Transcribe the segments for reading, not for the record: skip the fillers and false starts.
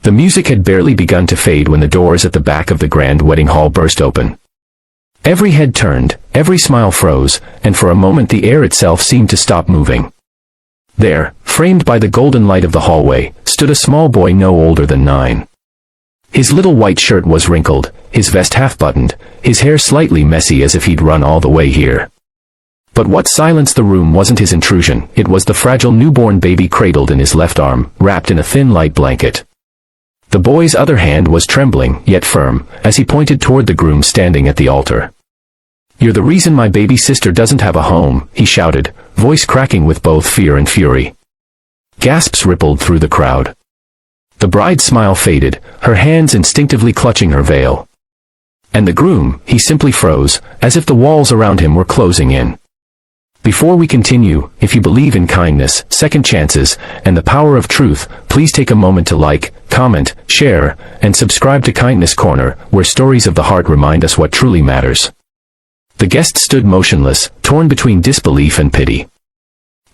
The music had barely begun to fade when the doors at the back of the grand wedding hall burst open. Every head turned, every smile froze, and for a moment the air itself seemed to stop moving. There, framed by the golden light of the hallway, stood a small boy no older than 9. His little white shirt was wrinkled, his vest half-buttoned, his hair slightly messy as if he'd run all the way here. But what silenced the room wasn't his intrusion, it was the fragile newborn baby cradled in his left arm, wrapped in a thin light blanket. The boy's other hand was trembling, yet firm, as he pointed toward the groom standing at the altar. "You're the reason my baby sister doesn't have a home," he shouted, voice cracking with both fear and fury. Gasps rippled through the crowd. The bride's smile faded, her hands instinctively clutching her veil. And the groom, he simply froze, as if the walls around him were closing in. Before we continue, if you believe in kindness, second chances, and the power of truth, please take a moment to like, comment, share, and subscribe to Kindness Corner, where stories of the heart remind us what truly matters. The guests stood motionless, torn between disbelief and pity.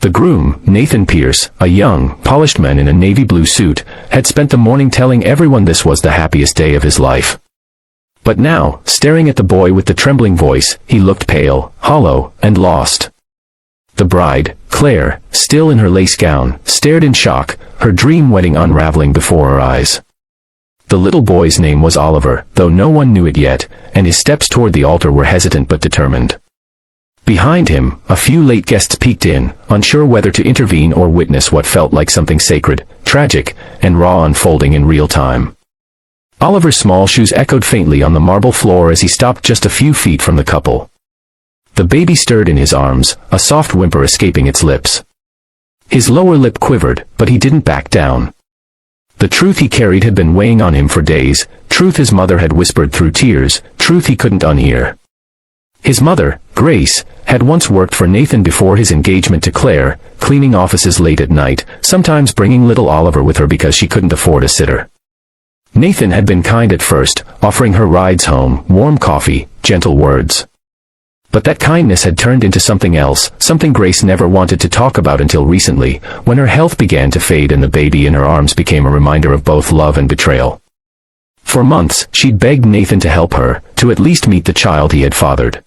The groom, Nathan Pierce, a young, polished man in a navy blue suit, had spent the morning telling everyone this was the happiest day of his life. But now, staring at the boy with the trembling voice, he looked pale, hollow, and lost. The bride, Claire, still in her lace gown, stared in shock, her dream wedding unraveling before her eyes. The little boy's name was Oliver, though no one knew it yet, and his steps toward the altar were hesitant but determined. Behind him, a few late guests peeked in, unsure whether to intervene or witness what felt like something sacred, tragic, and raw unfolding in real time. Oliver's small shoes echoed faintly on the marble floor as he stopped just a few feet from the couple. The baby stirred in his arms, a soft whimper escaping its lips. His lower lip quivered, but he didn't back down. The truth he carried had been weighing on him for days, truth his mother had whispered through tears, truth he couldn't unhear. His mother, Grace, had once worked for Nathan before his engagement to Claire, cleaning offices late at night, sometimes bringing little Oliver with her because she couldn't afford a sitter. Nathan had been kind at first, offering her rides home, warm coffee, gentle words. But that kindness had turned into something else, something Grace never wanted to talk about until recently, when her health began to fade and the baby in her arms became a reminder of both love and betrayal. For months, she'd begged Nathan to help her, to at least meet the child he had fathered.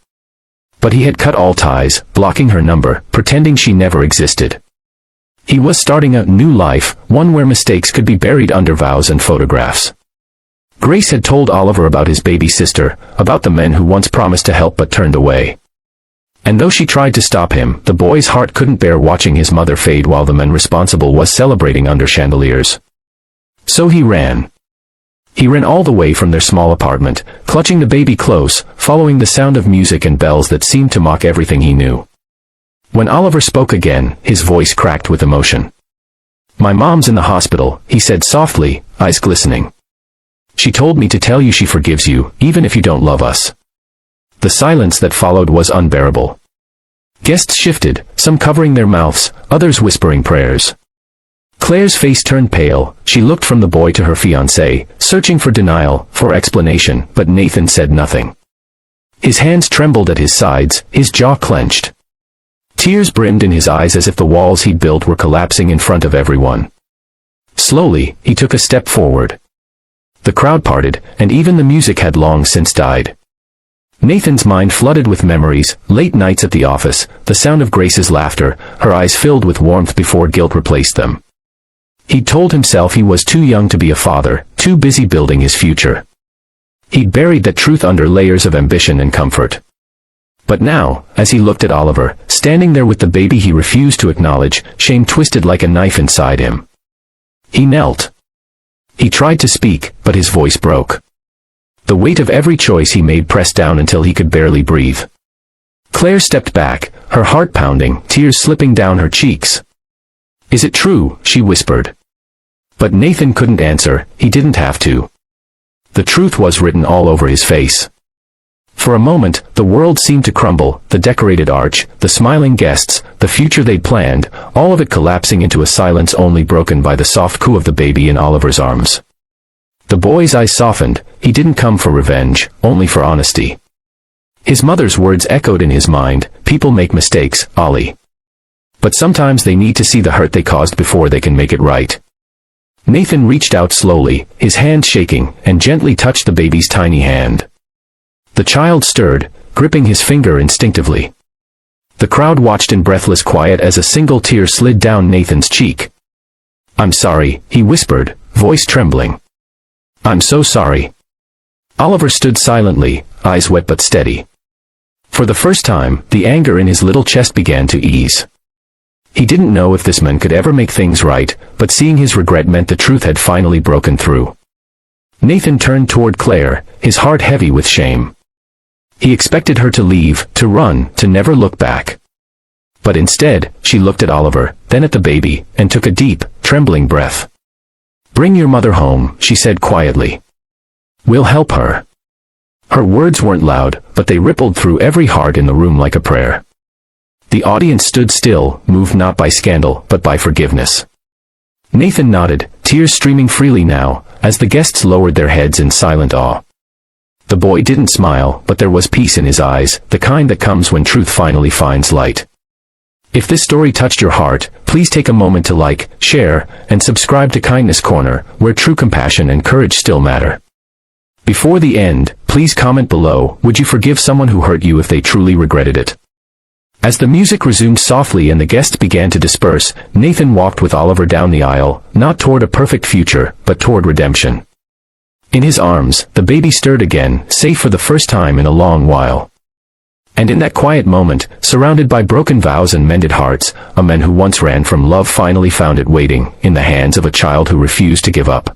But he had cut all ties, blocking her number, pretending she never existed. He was starting a new life, one where mistakes could be buried under vows and photographs. Grace had told Oliver about his baby sister, about the men who once promised to help but turned away. And though she tried to stop him, the boy's heart couldn't bear watching his mother fade while the man responsible was celebrating under chandeliers. So he ran. He ran all the way from their small apartment, clutching the baby close, following the sound of music and bells that seemed to mock everything he knew. When Oliver spoke again, his voice cracked with emotion. "My mom's in the hospital," he said softly, eyes glistening. "She told me to tell you she forgives you, even if you don't love us." The silence that followed was unbearable. Guests shifted, some covering their mouths, others whispering prayers. Claire's face turned pale, she looked from the boy to her fiancé, searching for denial, for explanation, but Nathan said nothing. His hands trembled at his sides, his jaw clenched. Tears brimmed in his eyes as if the walls he'd built were collapsing in front of everyone. Slowly, he took a step forward. The crowd parted, and even the music had long since died. Nathan's mind flooded with memories, late nights at the office, the sound of Grace's laughter, her eyes filled with warmth before guilt replaced them. He'd told himself he was too young to be a father, too busy building his future. He'd buried that truth under layers of ambition and comfort. But now, as he looked at Oliver, standing there with the baby he refused to acknowledge, shame twisted like a knife inside him. He knelt. He tried to speak, but his voice broke. The weight of every choice he made pressed down until he could barely breathe. Claire stepped back, her heart pounding, tears slipping down her cheeks. "Is it true?" she whispered. But Nathan couldn't answer, he didn't have to. The truth was written all over his face. For a moment, the world seemed to crumble, the decorated arch, the smiling guests, the future they'd planned, all of it collapsing into a silence only broken by the soft coo of the baby in Oliver's arms. The boy's eyes softened, he didn't come for revenge, only for honesty. His mother's words echoed in his mind, "People make mistakes, Ollie. But sometimes they need to see the hurt they caused before they can make it right." Nathan reached out slowly, his hand shaking, and gently touched the baby's tiny hand. The child stirred, gripping his finger instinctively. The crowd watched in breathless quiet as a single tear slid down Nathan's cheek. "I'm sorry," he whispered, voice trembling. "I'm so sorry." Oliver stood silently, eyes wet but steady. For the first time, the anger in his little chest began to ease. He didn't know if this man could ever make things right, but seeing his regret meant the truth had finally broken through. Nathan turned toward Claire, his heart heavy with shame. He expected her to leave, to run, to never look back. But instead, she looked at Oliver, then at the baby, and took a deep, trembling breath. "Bring your mother home," she said quietly. "We'll help her." Her words weren't loud, but they rippled through every heart in the room like a prayer. The audience stood still, moved not by scandal, but by forgiveness. Nathan nodded, tears streaming freely now, as the guests lowered their heads in silent awe. The boy didn't smile, but there was peace in his eyes, the kind that comes when truth finally finds light. If this story touched your heart, please take a moment to like, share, and subscribe to Kindness Corner, where true compassion and courage still matter. Before the end, please comment below, would you forgive someone who hurt you if they truly regretted it? As the music resumed softly and the guests began to disperse, Nathan walked with Oliver down the aisle, not toward a perfect future, but toward redemption. In his arms, the baby stirred again, safe for the first time in a long while. And in that quiet moment, surrounded by broken vows and mended hearts, a man who once ran from love finally found it waiting, in the hands of a child who refused to give up.